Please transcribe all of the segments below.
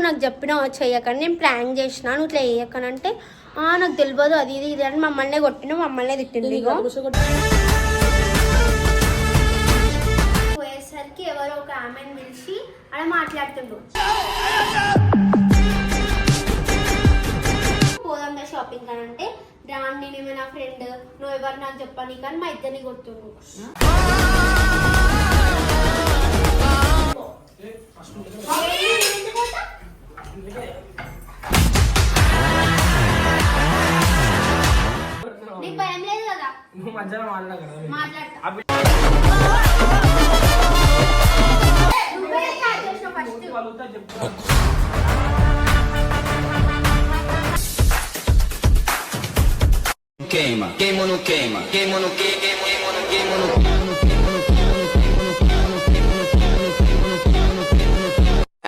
నాకు చెప్పినా చెయ్యకండి, నేను ప్రాంక్ చేసిన, నువ్వు ఇట్లా వేయకనంటే నాకు తెలియదు అది ఇది ఇది అని మమ్మల్ని కొట్టిన, మమ్మల్ని తిట్టింది. పోయేసరికి ఎవరో ఒక ఆమెను పిలిచి అలా మాట్లాడుతుండ్రు. పోదాం షాపింగ్ అని అంటే రాను, నేనేమో నా ఫ్రెండ్, నువ్వు ఎవరు నాకు చెప్పని కానీ మా ఇద్దరిని కొడుతుండ్రు. నీకు భయం లేదు కదా? Queima, queima ou não queima? Queima ou não queima? Queima ou não queima?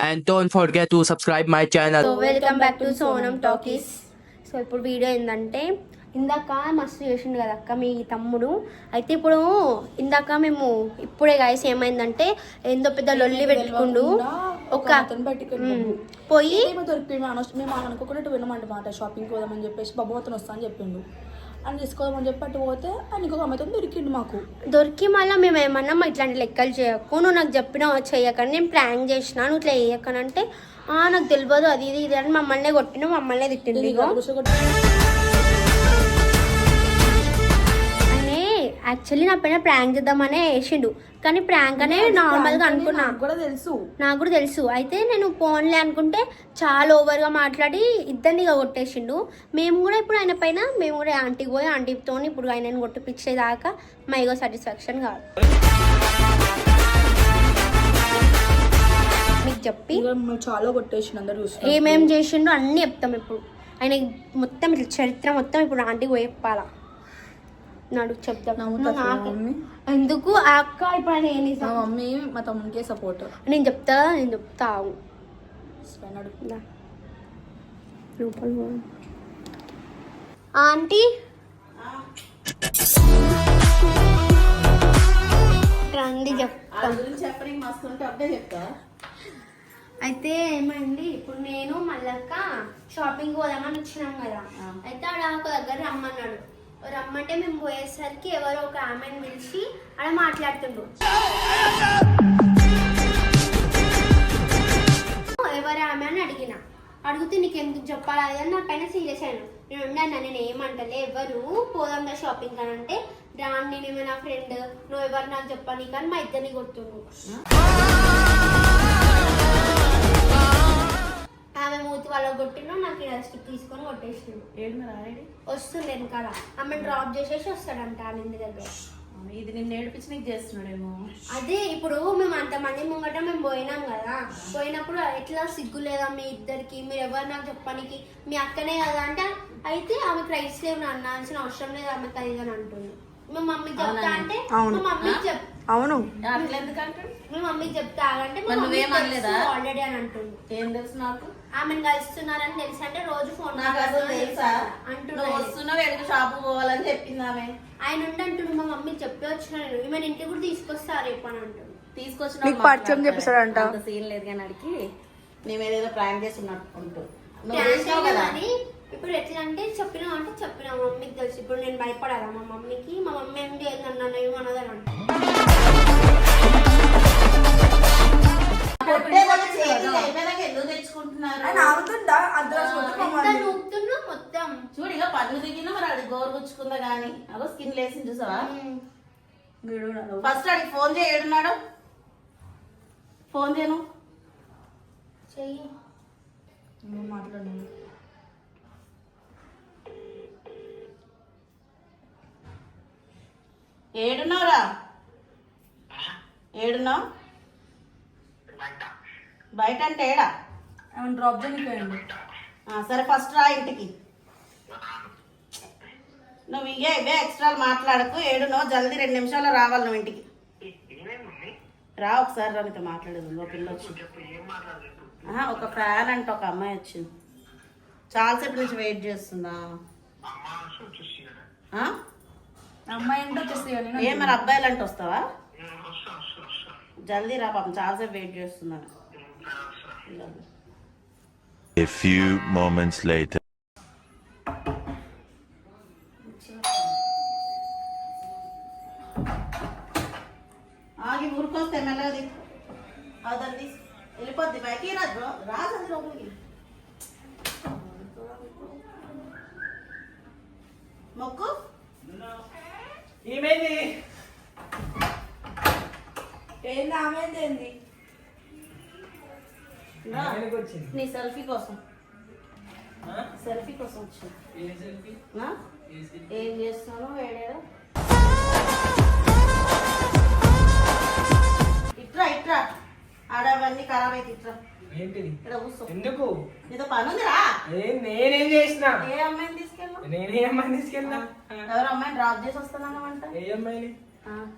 And don't forget to subscribe my channel. So welcome back to Sonam Talkies. So ఇప్పుడు వీడియో ఏంటంటే, ఇందాక మస్తు చేసిండు కదా అక్క మీ తమ్ముడు. అయితే ఇప్పుడు ఇందాక మేము ఇప్పుడే గాయస్ ఏమైందంటే ఏందో పెద్ద లొల్లి పెట్టుకుండు. ఒక పోయి మేము అనుకోకుండా వినమంటమాట షాపింగ్కి పోదామని చెప్పేసి బాబు అతను వస్తా అని చెప్పిండు. అని తీసుకోదామని చెప్పి అటు పోతే ఆయన ఇంకొక అమ్మాయితో దొరికిండు. మాకు దొరికి మళ్ళీ మేము ఏమన్నా ఇట్లాంటి లెక్కలు చేయకు, నువ్వు నాకు చెప్పినా చెయ్యకండి, నేను ప్రాంక్ చేసిన, నువ్వు ఇట్లా వేయకనంటే నాకు తెలియదు అది ఇది ఇది అని మమ్మల్ని కొట్టిన, మమ్మల్ని తిట్టింది. అనే యాక్చువల్లీ నా పైన ప్రాంక్ చేద్దామనే వేసిండు, కానీ ప్రాంక్ అనే నార్మల్గా అనుకున్నా. నాకు కూడా తెలుసు. అయితే నేను ఫోన్లే అనుకుంటే చాలా ఓవర్గా మాట్లాడి ఇద్దరిని కొట్టేసిండు. మేము కూడా ఇప్పుడు ఆయన పైన మేము కూడా ఆంటీకి పోయి ఆంటీతో ఇప్పుడు ఆయనని కొట్టిపించేదాకా మా ఈగో సాటిస్ఫాక్షన్ కాదు. మీకు చెప్పి చాలా కొట్టేసిండు, అందరు ఏమేం చేసిండో అన్నీ చెప్తాం. ఇప్పుడు ఆయన మొత్తం చరిత్ర మొత్తం ఇప్పుడు ఆంటీకి పోయి చెప్పాలా. నాడు చెప్తాం. ఎందుకు అక్క ఇప్పుడు ఆయన మా మమ్మీ మా తమ్మునికే సపోర్ట్. నేను చెప్తా ఆంటీ రండి చెప్తాం. అయితే ఏమైంది, ఇప్పుడు నేను మళ్ళక్క షాపింగ్ పోదామని వచ్చినాం కదా. అయితే ఆడ ఒక దగ్గర రమ్మన్నాడు. రమ్మంటే మేము పోయేసరికి ఎవరో ఒక ఆమెను పిలిచి ఆడ మాట్లాడుతుండ్రు. ఎవరు ఆమె అని అడిగితే నీకు ఎందుకు చెప్పాలి అది అని నా పైన సీరియస్ అయినా. నేను ఉన్నాను, నేను ఏమంటలే ఎవరు పోదాం షాపింగ్ అని అంటే రాను, నేనేమో నా ఫ్రెండ్, నువ్వు ఎవరు నాకు చెప్పని కానీ మా ఇద్దరిని కొడుతుండ్రు. ఆమె మూతి వాళ్ళకి కొట్టినా నాకు స్టిక్ తీసుకొని కొట్టేసిండు. వస్తుంది వెనకాల ఆమె డ్రాప్ చేసేసి వస్తాడంట ఆమె ఇంటి దగ్గర. ఇది నిన్ను ఏడిపించి నీకు చేస్తున్నాడేమో. అదే ఇప్పుడు మేము అంతమంది ముంగట మేము పోయినాం కదా, పోయినప్పుడు ఎట్లా సిగ్గు లేదా మీ ఇద్దరికి, మీరు ఎవరు నాకు చెప్పడానికి, మీ అక్కనే కదా అంటే అయితే ఆమె క్రైస్ట్ లేవు అన్నాల్సిన అవసరం లేదు ఆమె ఖరీదని అంటుంది. మా మమ్మీకి చెప్తా అంటే మా మమ్మీకి అవును మీ మమ్మీకి చెప్తా అంటే ఆల్రెడీ అని అంటుంది. ఏం తెలుసు నాకు? ఆమెను కలుస్తున్నారని తెలుసు అంటే రోజు ఫోన్ తెలుసా వస్తున్నావు ఎడుగు షాపు పోవాలని చెప్పింది ఆమె. ఆయన ఉండి అంటుండు మా మమ్మీకి చెప్పి వచ్చిన నేను ఈమె ఇంటికి కూడా తీసుకొస్తా రేపు అని అంటుంది. తీసుకొచ్చిన సీన్ లేదు కానీ అడిగి మేము ఏదేదో ప్రాంక్ చేస్తున్నట్టు. ఇప్పుడు ఎట్లా అంటే చెప్పినా మమ్మీకి తెలుసు. ఇప్పుడు నేను భయపడాలా మా మమ్మీకి? మా మమ్మీ ఏం చేయదు నన్ను ఏమన్నదని అంటే మొత్తం చూడు ఇక పన్ను దిగినా మరి అది గోరుగుచ్చుకుందా గానీ అదో స్కిన్ లేసి చూసావా. ఫస్ట్ అడిగి ఫోన్ చేయి, ఏడున్నాడు ఫోన్ చేయను చెయ్యి మాట్లాడు. ఏడున్నావురా? ఏడున్నావు? బయట అంటే ఏడా? డ్రాప్ చేయకపోయాడు. సరే ఫస్ట్ రా ఇంటికి. నువ్వు ఇవే ఎక్స్ట్రా మాట్లాడకు. ఏడునో జల్దీ 2 నిమిషాల్లో రావాలి నువ్వు ఇంటికి. రా ఒకసారి రా, నీతో మాట్లాడేది. ఒక పిల్ల వచ్చింది, ఒక ఫ్యాన్ అంటే ఒక అమ్మాయి వచ్చింది, చాలాసేపు నుంచి వెయిట్ చేస్తుందా. అమ్మాయి అంటే వచ్చేసి ఏ మరి అబ్బాయిలు అంటే వస్తావా? జల్దీ రా పాపం, చాలాసేపు వెయిట్ చేస్తున్నాను. A few moments later. ఆగి ఊరుకొస్తే మెల్లది అదండి వెళ్ళిపోద్ది బయటికి రాదు రాజంది లోపలికి మొక్కు ఏమైంది ఏంది ఆమెంది ఏంది రా. ఆయనకు వచ్చింది నీ సెల్ఫీ కోసం సెల్ఫీ కోసం వచ్చింది ఏ సెల్ఫీ నా? ఏం చేస్తున్నావు వేడేడా ఇట్రా ఇట్రా ఆడవన్నీ ఖరాబ్ అయితే ఇట్రా ఏంటిది ఇక్కడ కూర్చో ఎందుకు నీతో పని ఉందిరా నేనేం చేసిన ఏ అమ్మాయిని తీసుకెళ్ళా నేనే అమ్మాయిని తీసుకెళ్ళినా ఎవరు అమ్మాయిని డ్రాప్ చేసి వస్తున్నానంట ఏ అమ్మాయిని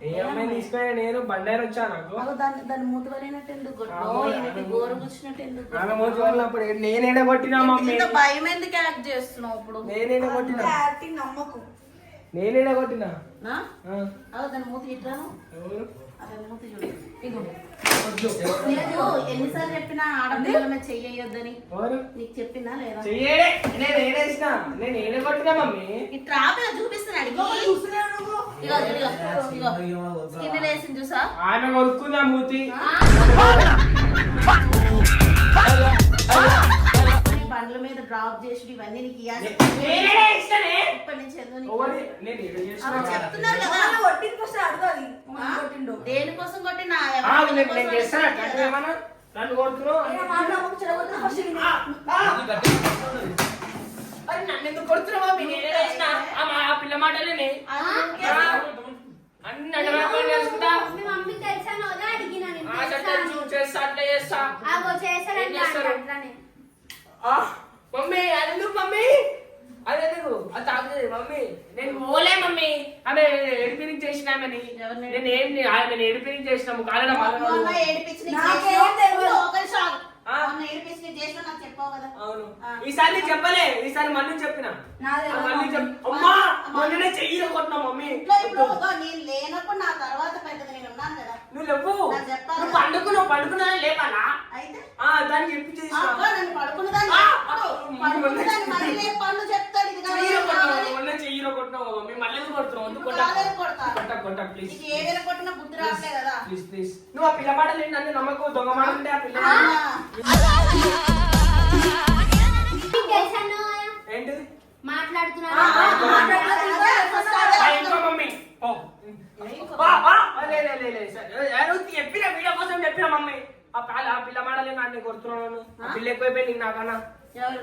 ఏ అమ్మాయిని తీసుకెళ్ళి నేను బండారు వచ్చా నాకు దాని మూతి వలినట్టు ఎందుకు కొట్టావు? ఈమెకి గోరు కూర్చున్నట్టు ఎందుకు ఆమె మోజు వెళ్ళినప్పుడు నేనేడ కొట్టినా మమ్మీ ఇంత భయం ఎందుకు యాక్ట్ చేస్తున్నావు ఇప్పుడు నేనేడ కొట్టినా యాక్టింగ్ నమ్మకు నేనేడ కొట్టినా నా? ఆ, అదో దాని మూతి ఇట్లాను ఎవరు? అతని మూతి చూడు ఇగో వద్దు. నీకు ఎన్నిసార్లు చెప్పినా ఆడపిల్లల మీద చెయ్యొద్దని ఎవరు నీకు చెప్పినా లేదా చెయ్యడే నేను ఏడేసిన నేను ఏడ కొట్టినా మమ్మీ ఈ ట్రాప్ చూపిస్తున్నాడు ఇగో స్కిన్ వేసింది చూసా ఆమె కొనుక్కుందా మూతి బండ్ల మీద డ్రాప్ చేసి ఇవన్నీ నీకు ఇవ్వాలి నేనేడ చేసినానే? ఇప్పటి నుంచి ఎందుకు నీకు? ఎవరు? నేను ఏడ చేసినా? అవి చెప్తున్నారు కదా కొట్టింది ఫస్ట్ అడగాలి కొట్టిండు దేనికోసం కొట్టినా ఆ, నేను చేస్తాను అట్లా ఏమన్నా నన్ను కొడుతున్నావు అరే నన్ను ఎందుకు కొడుతున్నావు మమ్మీ? నేనేడ చేసినా? ఆ పిల్ల మాటలేనే అన్ని నడవకుండా చేసుకుంటా మీ మమ్మీకి తెలుసాను కదా అడిగినా నేను ఆ చట్టం చేస్తా అట్లా చేస్తా ఆగో చేశారంట ఏం చేస్తారు? అట్లానే ఆ, మమ్మీ అదెందుకు మమ్మీ అదెందుకు అది తాగుతుంది మమ్మీ నేను పోలే మమ్మీ ఆమె ఎడిపినింగ్ చేసిన ఆమెని నేను ఏం ఆమె ఎడిపినింగ్ చేసినాము కాలేదా మొన్న ఏడిపించి నీకు నాకేం చేసినావు. తెలియదు. ఒకరి షాక్. ఆ? మొన్న ఏడిపించి నీకు చేసినావు నాకు చెప్పావు కదా అవును ఈసారి నీకు చెప్పలే ఈసారి మళ్ళీ చెప్పిన నాదే మళ్ళీ అమ్మా మొన్ననే చెయ్యి కొట్టినా మమ్మీ ఇంట్లో ఇప్పుడు ఇదిగో నేను లేనప్పుడు నా తర్వాత పెద్దది నేను ఉన్నాను కదా నువ్వు లేవు నాకు చెప్పాలి. నువ్వు పండుకున్నా లేపాలా అయితే దాన్ని చెప్పి చేసిన అబ్బా, నన్ను పడుకున్నదాన్ని పడుకున్నదాన్ని మళ్ళీ లేపు పనులు చెప్తాడు ఇది కావాలి, ఇది కావాలి. మొన్న చెయ్యిలో కొట్టినావు మమ్మీ మళ్ళీ ఎందుకు కొడుతున్నావు వద్దు ఇప్పుడు కొట్ట కాలేదు కొడతా. కొట్ట కొట్ట ప్లీజ్ నీకు ఏ వేళ కొట్టినా బుద్ధి రావట్లే కదా ప్లీజ్ ప్లీజ్ నువ్వు ఆ పిల్ల మాటలు ఏంటి నన్ను నమ్మకు దొంగ మాట ఉంటే ఆ పిల్ల ఆ, మీకు తెలుసాను ఏంటిది మాట్లాడుతున్నాను first అదే ఇంకో మమ్మీ ఓ లే సరే నువ్వు చెప్పిన వీడియో కోసం చెప్పిన మమ్మీ ఆ పిల్ల మాటలే నన్ను కొడుతున్నాను ఆ పిల్ల ఎక్కువైపోయింది నీకు నాకన్నా ఎవరు?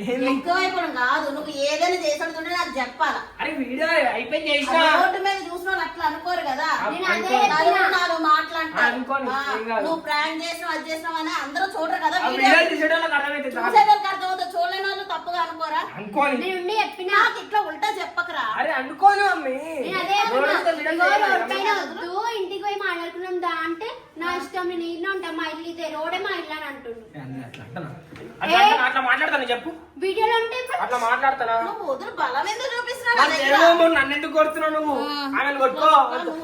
ఏంది ఎక్కువైపోవడం కాదు నువ్వు ఏదైనా చేసాడుతుంటే నాకు చెప్పాలా అరే వీడియో అయిపోయింది చేసిన రోడ్డు మీద చూసిన వాళ్ళు అట్లా అనుకోరు కదా నేను అదే నలుగురు మాట్లాడతారు అనుకోని, ఏం కాదు. నువ్వు ప్రాంక్ చేసినావు అది చేసినావు అని అందరూ చూడరు కదా ఆ వీడియో వీడియో తీసేటోళ్ళకి అర్థమైతే చాలు. చూసేవాళ్ళకి అర్థమవుతుంది చూడలేని వాళ్ళు తప్పుగా అనుకోరా అనుకోని నేను ఉండి చెప్పినా నాకు ఇట్లా ఉల్టా చెప్పకరా అరే అనుకోను మమ్మీ నేను అదే రోడ్డుతో వీడియో చేయాలి రోడ్ పైన కదా. వద్దు ఇంటికి పోయి మాట్లాడుకున్నాం దా అంటే నా ఇష్టం నేను ఇల్లు ఉంటా మా ఇల్లు ఇదే రోడే మా ఇల్లు అని అంటుండు అట్లా మాట్లాడతాను చెప్పు వీడియోలో ఉంటే అట్లా మాట్లాడతానా నువ్వు వదులు బలం ఎందుకు చూపిస్తున్నావు నాకు నా దగ్గర? తెలియదు, నన్ను ఎందుకు కొడుతున్నావు నువ్వు ఆమెను కొట్టుకో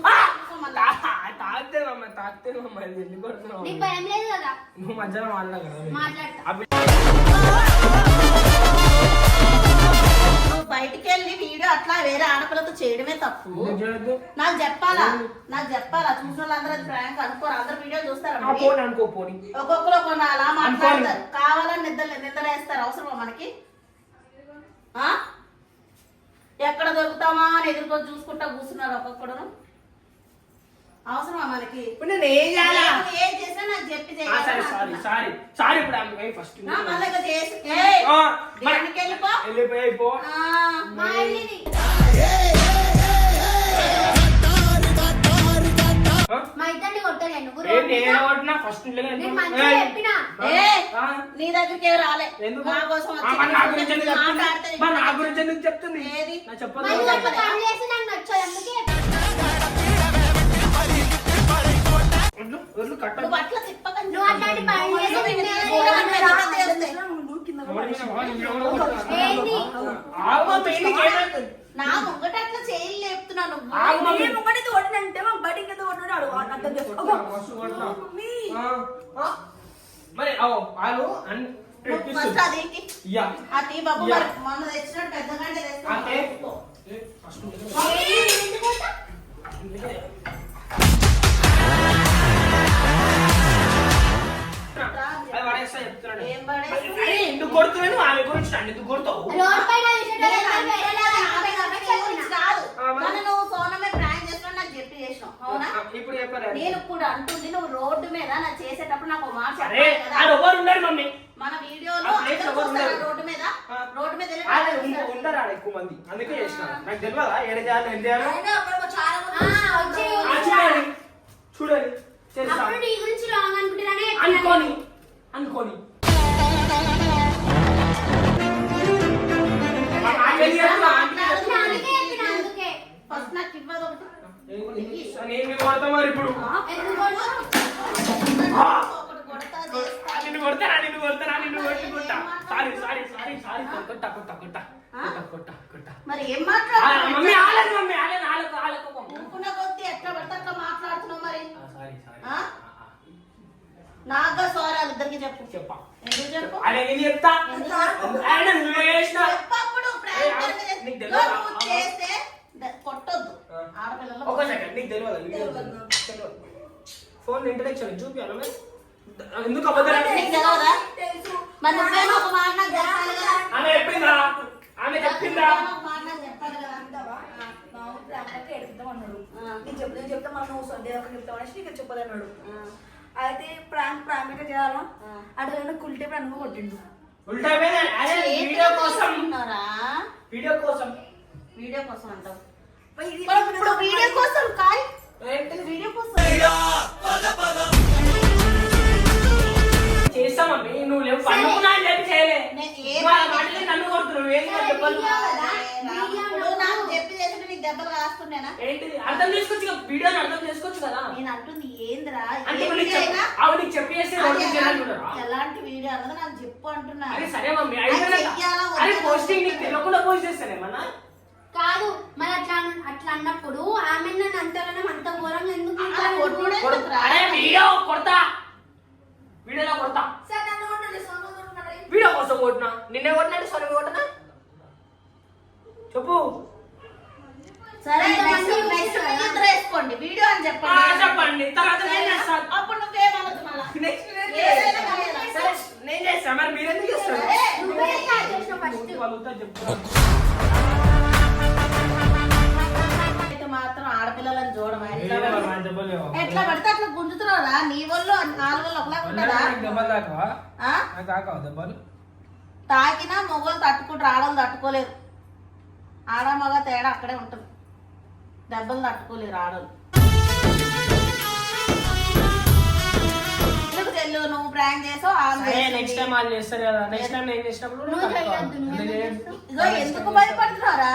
ఆ! మళ్ళా. తాగితే మమ్మ ఎందుకు కొడుతున్నావు నీకు భయం లేదు కదా నువ్వు మధ్యలో మాట్లాడ కదా మాట్లాడతా నువ్వు బయటికి వెళ్ళి వీడియో అట్లా వేరే ఆడపిల్లతో చేయడమే తప్పు ఎందుకు చేయొద్దు? నాకు చెప్పాలా చూసిన వాళ్ళందరూ అది ప్రాంక్ అనుకోరు అందరు వీడియో చూస్తారా ఆ, పోనీ అనుకో పోనీ ఒక్కొక్కరు కొన్ని అలా మాట్లాడతారు కావాలని నిద్రలేస్తారు అవసరమా మనకి ఆ? ఎక్కడ దొరుకుతామా అని ఎదుర్కొని చూసుకుంటా కూర్చున్నారు ఒక్కొక్కడు అవసరమా మనకి ఇప్పుడు నేను ఏం చేయాలా నువ్వు ఏం చేసినా నాకు చెప్పి ఆ, సరే సారీ ఇప్పుడు ఆమె ఫస్ట్ మళ్ళీ ఇక చేసి ఏయ్, దేనికి వెళ్ళిపో వెళ్ళిపోయి పో ఆ, మా ఇల్లు ఇది. మా ఇద్దరిని కొట్టలే నువ్వు రోడ్ మీద. నేను కొట్టినా ఫస్ట్ నేను మంచిగా చెప్పినా ఏయ్, నీ దగ్గరికి ఎవరు రాలే ఎందుకు మా కోసం వచ్చి నా గురించి ఎందుకు చెప్తుంది మాట్లాడితే నా గురించి ఎందుకు చెప్తుంది ఏది? నా చెప్పదు మరి ఒక పని చేసి నాకు నచ్చదు అందుకే వడ్లు కట్ట నువ్వు అట్లా తిప్పకండి నువ్వు అట్లాంటి పని చేసి నిన్నే ఏంది నా ముంగట అట్లా చేయలు లేపుతున్నాను ఒకటి కొట్టినంటే మా బయటికి ఎంత కొట్టినాడు అర్థం చేసుకో మరి వాళ్ళు ఫస్ట్ అది యా ఆ టీ బాబు మరి మొన్న తెచ్చినట్టు పెద్ద గంట అంటే అది పడేస్తా చెప్తున్నాడు. ఏం పడేసి అరే, ఎందుకు కొడుతున్నాను ఆమె గురించి నన్ను ఎందుకు కొడతావు? రోడ్ పైన చూసేటోళ్ళకి కాదు మన నువ్వు సోనమే ప్రాంక్ చేస్తున్నా నాకు చెప్పి చేసినావు అవునా ఇప్పుడు చెప్పారు నేను ఇప్పుడు అంటుంది నువ్వు రోడ్డు మీద నాకు చేసేటప్పుడు నాకు ఒక మాట అరే చెప్పాలి ఆడ కదా ఎవరు ఉన్నారు మమ్మీ? మన వీడియోలో ఆ ప్లేస్ అందరూ ఎవరు చూస్తారా ఉన్నారు? రోడ్డు మీద రోడ్డు మీద వెళ్ళి ఆడ ప్రాంక్ చేస్తారు. ఉండరు ఆడ ఎక్కువ మంది అందుకే చేసిన నాకు తెలియదా ఏడ చేయాలి ఏం చేయాలి అయినా అక్కడ చాలా మంది వచ్చి ఆ, చూడండి చూడండి చేస్తా అప్పుడు నీ గురించి రాంగ్ అనుకుంటున్నానే అనుకోని అనుకోని అందుకే ఫస్ట్ నాకు ఇవ్వదు ఒకటి నేను కొడతా మరి ఇప్పుడు ఎందుకు కొడతావు? ఒకటి కొడతా చేస్తా. నిన్ను కొడతారా నిన్ను కొడతారా నిన్ను కొట్టా సారీ సారీ సారీ సారీ కొట్టా కొట్టా కొట్టా కొట్టా కొట్టా కొట్టా మరి ఏం మాట్లాడుతున్నావు మమ్మీ ఆలేదు మమ్మీ ఆలేదు ఆలకు ఆలకు అనుకున్న కొద్ది ఎట్లా పడితే అట్లా మాట్లాడుతున్నావు మరి సారీ సారీ ఆ? నాగా సోరాలు ఇద్దరికి చెప్పు చెప్పా ఎందుకు చెప్పు అదే నేను చెప్తా ఎందుకు చెప్పు? ఆయన నువ్వే చేసినా చెప్పప్పుడు ప్రాంక్ జరిగితే నీకు ఇదిగో తెలియదా? నువ్వు చేస్తే కొట్టొద్దు ఆడపిల్లలు ఒక సెకండ్ నీకు తెలియదు ఫోన్ ఇంటర్నెక్షన్ చూపించాలి మరి ఎందుకు అబద్ధాలు నీకు తెలియదా మరి నువ్వేమో ఒక మాట నాకు చెప్పాలి కదా ఆమె చెప్పిందా ఆమె చెప్పిందా నువ్వేమో ఒక మాట నాకు చెప్పాలి కదా నేను చెప్తే మనం నువ్వు సండే ఒక చెప్తామనేసి నీకు చెప్పదన్నాడు అయితే ప్రాంక్ చేయాలా అటు కుల్టే ప్రాంక్ కొట్టిండు ఉల్టా మీద అదే వీడియో కోసం ఉన్నారా? వీడియో కోసం వీడియో కోసం అంటావు ఇది ఇప్పుడు వీడియో కోసం కాయ్ ఏంటి వీడియో కోసం చేస్తా మమ్మీ నువ్వు లేవు పండుకున్నా అని చెప్పి చేయలే నేను ఏం మా మాటలే నన్ను కొడుతున్నావు ఏంటి నాకు చెప్పాలి ఇప్పుడు నాకు చెప్పి చేస్తుంటే నీకు దెబ్బలు కాస్తున్నానా ఏంటి అర్థం చేసుకోవచ్చు కదా వీడియోని అర్థం చేసుకోవచ్చు కదా నేను అంటుంది ఏందిరా అంటే ఏ ఇప్పుడు నీకు వీడియో అయినా ఆవిడ నీకు చెప్పి చేస్తే అది జనాలు చూడరా? ఎలాంటి వీడియో అన్నది నాకు చెప్పు అంటున్నా అరే సరే మమ్మీ అది అయిపోయినాక చెయ్యాలా వద్దా? అరే పోస్టింగ్ నీకు తెలియకుండా పోస్ట్ చేస్తానేమన్నా కాదు మరి అట్లా అన్నప్పుడు ఆమె నన్ను అంతగానం అంత ఘోరంగా ఎందుకు అలా తిట్టారు? కొట్టుడే కొట్టురా. అరే వీడియో కొడతా వీడియోలో కొడతా సార్ నన్ను కొట్టండి, సోను కొట్టండి. వీడియో కోసం కొట్టినా నిన్నే కొట్టినా సరే కొట్టినా చెప్పు సరే కొంతమంది నెక్స్ట్ చూస్తారు కదా. ఇద్దరు వేసుకోండి వీడియో అని ఆ, చెప్పండి చెప్పండి తర్వాత నేను చేస్తాను అప్పుడు నువ్వేమనొద్దు మళ్ళా నెక్స్ట్ ఏదైనా పర్లేదా? సరే నేను చేస్తాను మరి మీరెందుకు చేస్తారు సరే, నువ్వే స్టార్ట్ చేసినావు ఫస్ట్. వాళ్ళతో చెప్తాను అయితే మాత్రం ఆడపిల్లలని చూడమా ఎట్లా ఏమో పడితే- నాకు చెప్పలేవు. ఎట్లా పడితే అట్లా గుంజుతున్నారా నీ వాళ్ళు నాలుగు వాళ్ళు ఒకలా ఉంటుందా నాకు దెబ్బలు తాకవా? ఆ? నాకు తాకవా దెబ్బలు? తాకినా మొగలు తట్టుకుంటారు ఆడవాళ్ళు తట్టుకోలేరు ఆడ మగ తేడా అక్కడే ఉంటుంది దెబ్బలు తట్టుకోలేరు ఆడవాళ్ళు ఎందుకు తెలు నువ్వు ప్రాంక్ చేసావు ఆమె సరే చేసింది. నెక్స్ట్ టైం వాళ్ళు చేస్తారు కదా నెక్స్ట్ టైం నేను చేసినప్పుడు నువ్వు తక్కువ. చేయొద్దు, నువ్వు ఎందుకు ఎందుకు చేయొద్దు? ఇగో ఎందుకు భయపడుతున్నారా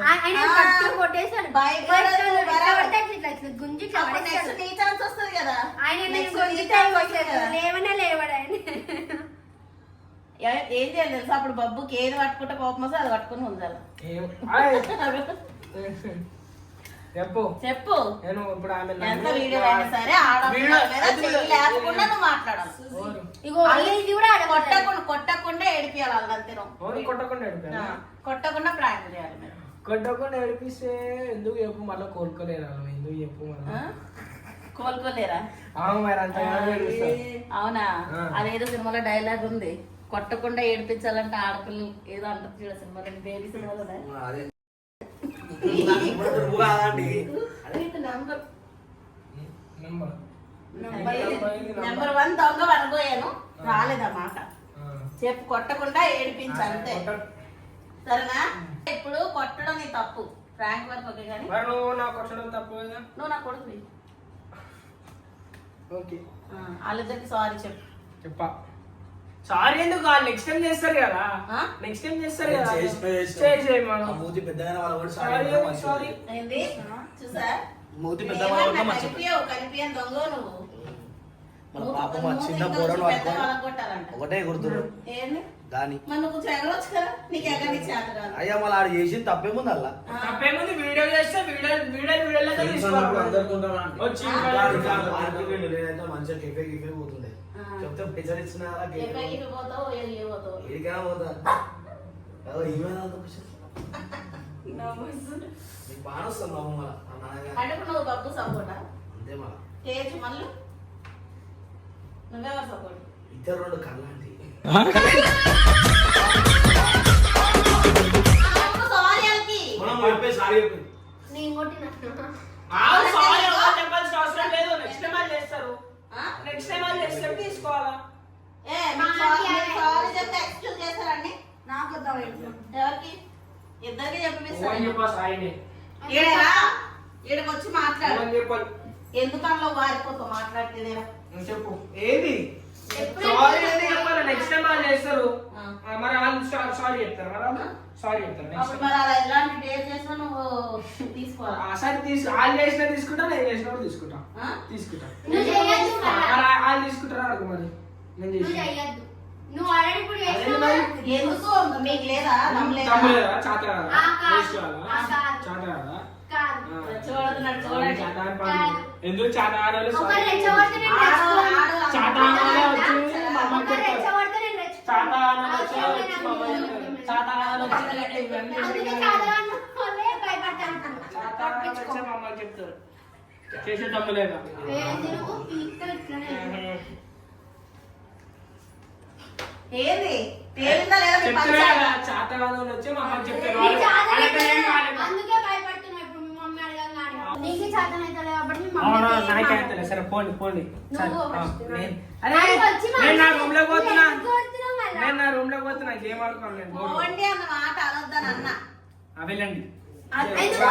ఆయన గట్టిగా కొట్టేశాడు. భయపడదు, ఎట్లా పడితే అట్లా ఇట్లా గుంజి ఇట్లా అప్పుడు పడేశాడు. నెక్స్ట్ నీ ఛాన్స్ వస్తుంది కదా ఆయన నేను Next గుంజితే నీ chance వచ్చేది. వస్తుంది కదా. లేవనే లేవాడు ఆయన. ఏం చేయాలి తెలుసా అప్పుడు బబ్బుకి ఏది పట్టుకుంటే కోపం వస్తే అది పట్టుకుని ఉండాలి ఏం? ఆయ్. చెప్పు చెప్పు నేను ఇప్పుడు ఆమె ఎంత వీడియో అయినా సరే ఆడపిల్ల వీడియో మీద చెయ్యి లేకుండా నువ్వు మాట్లాడాలి ఇగో ఇది కూడా ఆడగొట్టాడు. కొట్టకుండా ఏడిపియాలి వాళ్ళంతే నువ్వు. కొట్టకుండా ఏడిపాను కొట్టకుండా ప్రాంక్ చేయాలి మీరు కొట్టకుండా ఏడిపిస్తే ఎందుకు చెప్పు మళ్ళీ కోరుకోలేరు వాళ్ళు ఎందుకు చెప్పు ఆ? మళ్ళీ కోలుకోలేరా మరి అంత ఏడిపిస్తారు అవునా ఆ. అదేదో సినిమాలో డైలాగ్ ఉంది కొట్టకుండా ఏడిపించాలంటే ఆడపిల్లలు ఏదో అంటారు చూడ సినిమాలో బేబీ సినిమాలో నెంబర్ 1 దొంగ వనబోయాను రాలేదన్నమాట చెప్పు కొట్టకుండా ఏడిపించు అంతే సరేనా ఇప్పుడు కొట్టడం నీ తప్పు ప్రాంక్ వరకు ఓకే కానీ మరి నువ్వు నాకు కొట్టడం తప్పు కదా నువ్వు నా కొడుకు ఓకే వాళ్ళిద్దరికి సారీ చెప్పు చెప్పా సారీ ఎందుకు వాళ్ళు నెక్స్ట్ టైం చేస్తారు కదా ఆ? నెక్స్ట్ టైం చేస్తారు కదా చేసి చేయి మనం పెద్దగానే వాళ్ళ కూడా సారీ సారీ ఏంది చూసా మూతి పెద్ద ఏమన్నా కలిపియని దొంగ నువ్వు మన పాప మా నువ్వు చిన్న ఇంకా పోరడు పెద్ద అనుకో వాళ్ళకి కొట్టాలంట ఒకటే గుర్తురు ఏంది దాని మరి నువ్వు కొంచెం ఎగరొచ్చు కదా నీకు ఎగరని చేత కాదు అయ్యా మళ్ళీ ఆడు చేసింది తప్పేముంది అలా తప్పేముంది వీడియో చేస్తే వీడియోలో తీసుకోవాలి వచ్చి నేనైతే మంచిగా కెఫే గిఫే పోతుండే చెప్తే పైసలు ఇచ్చినారా ఎక్కడికి పోతావు ఏ పోతావు ఏడికైనా పోతా అదో ఏమైనా నీకు బాగా వస్తుంది అమ్మ అంటే ఇప్పుడు నువ్వు బబ్బు సపోర్టా అంతే మళ్ళా తేజు మళ్ళీ నువ్వెవరు సపోర్ట్ ఇద్దరు రెండు కళ్ళంటి సారీ వాళ్ళకి మనం చెప్పేసి సారీ చెప్పింది నేను కొట్టిన సారీ చెప్పాల్సిన అవసరం లేదు. నెక్స్ట్ టైం వాళ్ళు చేస్తారు. నెక్స్ట్ టైం వాళ్ళు చేస్తారు తీసుకోవాలా? ఏ సారీ చెప్తే ఎక్స్క్యూజ్ చేస్తారండి నాకు వద్దాం ఎవరికి ఇద్దరికి ఓన్ చెప్పిస్తాను చెప్పా సారీని. ఈడరా ఈడకి వచ్చి మాట్లాడు ఓన్ చెప్పాలి. ఎందుకన్నా వారిపోతావు మాట్లాడితేనేరా నువ్వు చెప్పు ఏంది ఎప్పుడు సారీ చెప్పాలి? అనేది చెప్పాలి. నెక్స్ట్ టైం వాళ్ళు చేస్తారు. ఆ. మరి వాళ్ళు సారీ చెప్తారు. మరి వాళ్ళు సారీ చెప్తారు నెక్స్ట్ అప్పుడు మరి అలా ఎలాంటి డేట్ చేసినా నువ్వు తీసుకోవాలి సరే వాళ్ళు చేసినా తీసుకుంటా, నేను చేసినప్పుడు తీసుకుంటా. ఆ? తీసుకుంటా. నువ్వు చేయొద్దు కదా. మరి వాళ్ళు తీసుకుంటారా అడుగు మరి నేను నువ్వు చేసిన చెయ్యొద్దు. నువ్వు ఆల్రెడీ ఇప్పుడు అదేంటి చేసినావు మరి? కదా. ఎందుకు మీకు లేదా నమ్మలేదా తమ్ములేదా చాత ఆ, కదా కాదు. వేస్ట్ వాళ్ళ ఆ, కాదు. చాత కదా కాదు. చూడదున్నాడు చూడండి చాత అని పనులు. ఎందుకు చాత ఆడవాళ్ళు ఒకరు సారీ రెచ్చగొడితే నేను రెచ్చిపోను. చాత ఆడవాళ్ళే వచ్చి మా అమ్మకి ఒకరు చెప్తారు. రెచ్చగొడితే నేను రెచ్చిపోను. చాత ఆడవాళ్ళు వచ్చి అవసరం వచ్చి లేదు మా అమ్మకి నాకు. చెప్తారు. చాత ఆడవాళ్ళు వచ్చి ఇవన్నీ అందుకే చేయాలి. చాదవాళ్ళు వాళ్ళే భయపడతారు. చాత ఆడవాళ్ళు వచ్చి మా అమ్మకి చెప్తారు. చేసే తమ్ములేదా ఏంది నువ్వు పీక్తో ఇట్లనే. ఏది తేలిందా లేదా మీ చెప్తారు పంచాయతీ? కదా చాత ఆడవాళ్ళు వచ్చి మా అమ్మకి చెప్తారు. నీకు చాదన వాళ్ళకి ఏం అవుతలే. కాలేదు. అందుకే భయపడుతున్నావు ఇప్పుడు మీ మమ్మీ అడగంగానే. నీకు చాదన అవుతలే కాబట్టి మీ అవునా మమ్మీకి ఏం నాకైతే కాదు. సరే పోండి పోండి సరే, నువ్వు ఆ, first నేను- నాకు అరే వచ్చి నేను నా మాట్లాడు. రూమ్ లో పోతున్నా ఎందుకు కొడుతున్నావు మళ్ళా? నేను నా రూమ్ లో పోతున్నా గేమ్ ఆడుకోవాలి నేను బోర్డు. పోండి అన్న మాట అనొద్దని అన్న వెళ్ళండి ఎందుకు?